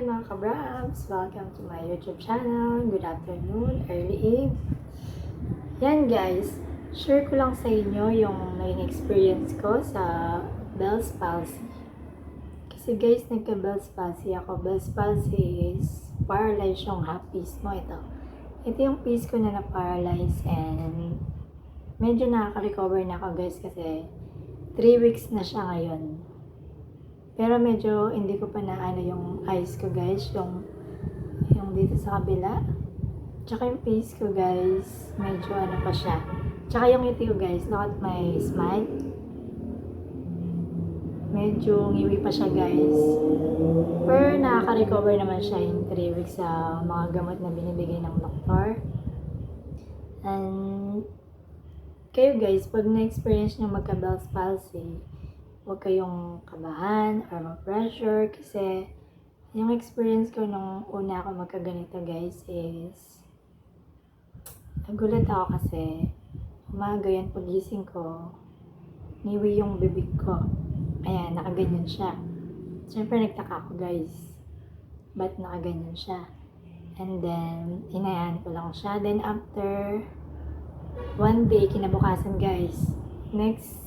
Hi mga kabrabs! Welcome to my YouTube channel. Good afternoon, early eve. Yan guys, share ko lang sa inyo yung naging experience ko sa Bell's palsy. Kasi guys, nagka-Bell's palsy ako. Bell's palsy is paralyzed yung half piece mo. Ito yung piece ko na na-paralyze and medyo nakaka-recover na ako guys kasi 3 weeks na siya ngayon. Pero medyo hindi ko pa naano yung eyes ko guys, yung dito sa kabila. Tsaka yung face ko guys, medyo ano pa siya. Tsaka yung ngiti ko guys, look at my smile. Medyo ngiwi pa siya guys. Pero nakaka-recover naman siya in 3 weeks sa mga gamot na binibigay ng doktor. And kayo guys, pag na-experience nyo magka-Bell's palsy, huwag kayong kabahan or ma-pressure kasi yung experience ko nung una ako magkaganito guys is nagulat ako kasi umaga yan pagising ko niwi yung bibig ko. Ayan, nakaganyan siya. Siyempre nagtaka ako guys, ba't nakaganyan siya? And then hinayaan ko lang siya. Then after one day, kinabukasan guys, next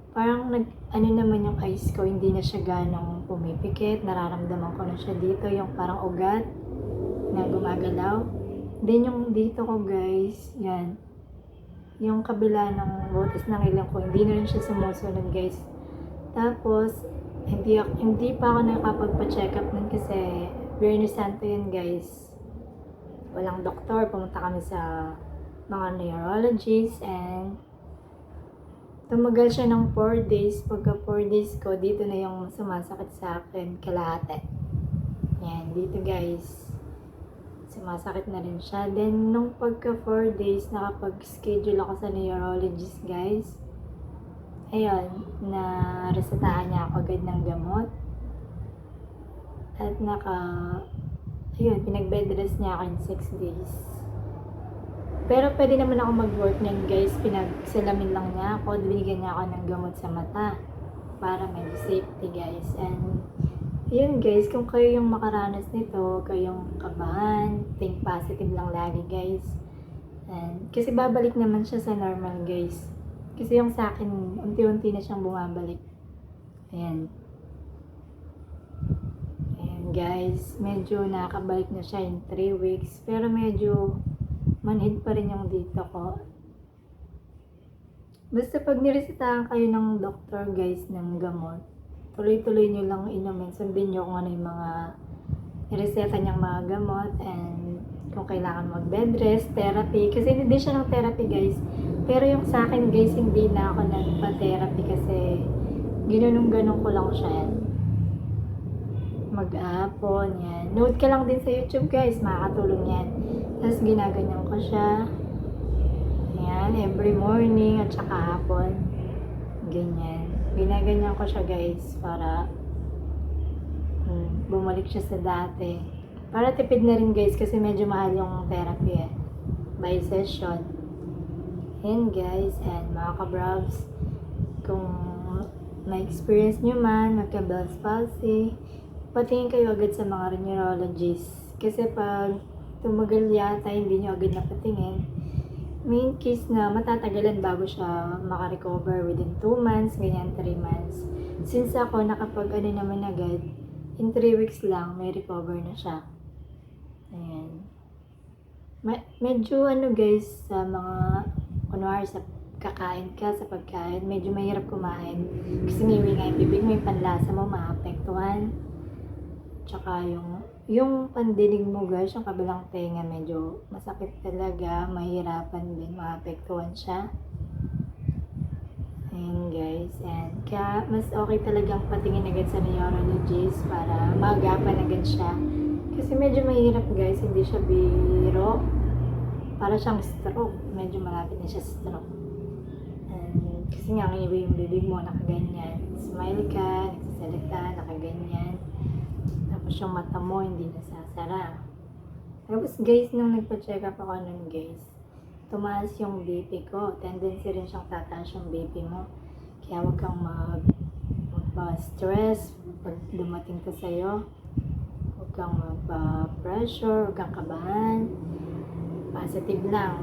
parang ano naman yung eyes ko, hindi na siya ganong pumipikit. Nararamdaman ko na siya dito, yung parang ugat na gumagalaw. Then yung dito ko guys, yan. Yung kabila ng butas ng ilong ko, hindi na rin siya sumusunod guys. Tapos, hindi pa ako nakapagpa-check up nun kasi Viernes Santo yun guys. Walang doktor, pumunta kami sa mga neurologist and tumagal siya ng 4 days. Pagka 4 days ko, dito na yung sumasakit sa akin, kalahati. Yan, dito guys. Sumasakit na rin siya. Then, nung pagka 4 days, nakapag-schedule ako sa neurologist guys. Ayun, na-resetahan niya ako agad ng gamot. At pinag-bed rest niya ako in 6 days. Pero pwede naman ako mag-work niyan guys, pinagsalamin lang niya ako, binigyan niya ako ng gamot sa mata para may safety guys. And yun guys, kung kayo yung makaranas nito, kayong kabahan, think positive lang lagi guys. And kasi babalik naman siya sa normal guys. Kasi yung sa akin, unti-unti na siyang bumabalik. Ayan. Ayan guys, medyo nakabalik na siya in 3 weeks, pero medyo manhid pa rin yung dito ko. Basta pag niresetahan kayo ng doktor guys ng gamot, tuloy-tuloy nyo lang inumin. Sundin nyo kung ano yung mga nireseta niyang mga gamot and kung kailangan mag-bed rest, therapy. Kasi hindi siya ng therapy guys. Pero yung sa akin guys, hindi na ako nagpa-therapy kasi ginanong-ganong ko lang siya. Mag-aapon, yan. Note ka lang din sa YouTube guys, makakatulong yan. Tapos ginaganyan ko siya. Ayan, every morning at saka hapon. Ganyan. Ginaganyan ko siya guys para bumalik siya sa dati. Para tipid na rin guys kasi medyo mahal yung therapy by session. Ayan guys, and mga kabrabs, kung may experience nyo man, magka-Bell's palsy, patingin kayo agad sa mga neurologist. Kasi pag tumagal yata, hindi nyo agad napatingin, may case na matatagalan bago siya makarecover within 2 months, ganyan 3 months. Since ako nakapag naman agad, in 3 weeks lang, may recover na siya. Ayan. Medyo guys, sa mga, kunwari sa kakain ka, sa pagkain, medyo mahirap kumain. Kasi ngiwi nga yung bibig mo, yung panlasa mo, maapektuhan. Tsaka yung pandinig mo guys, yung kabilang tenga medyo masakit talaga, mahirapan din, maapektuhan siya. Ayan guys, and kaya mas okay talagang patingin agad sa neurologist para maagapan agad siya. Kasi medyo mahirap guys, hindi siya biro. Para siyang stroke, medyo malapit na siya stroke. And kasi nga ngiwi yung bibig mo, nakaganyan. Smile ka, nagsasalita, nakaganyan. Tapos yung mata mo hindi nasasara. Tapos guys, nung nagpa-check up ako nun guys, tumaas yung BP ko. Tendency rin siyang tataas yung BP mo. Kaya huwag kang magpa-stress pag dumating to sa'yo. Huwag kang magpa-pressure, huwag kang kabahan. Positive lang.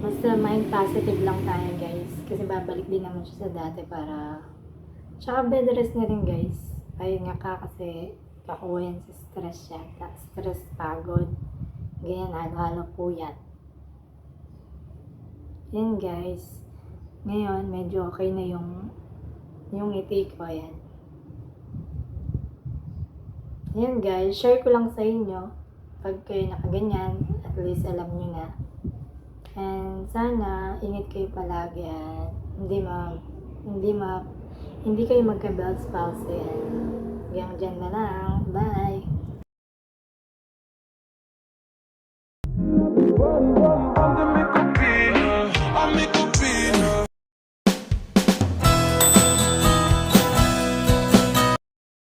Basta mind positive lang tayo guys. Kasi babalik din naman siya sa dati para... Tsaka bed rest na rin guys. Ayun nga ka kasi kakuha yan sa stress siya. Stress, pagod. Ganyan, halo-halo puyat. Yan guys. Ngayon, medyo okay na yung ngiti ko. Ayan. Yan guys, share ko lang sa inyo. Pag kayo nakaganyan, at least alam nyo na. And sana, ingat kayo palagi at hindi kayo magka-Bell's palsy. Hanggang dyan na lang. Bye!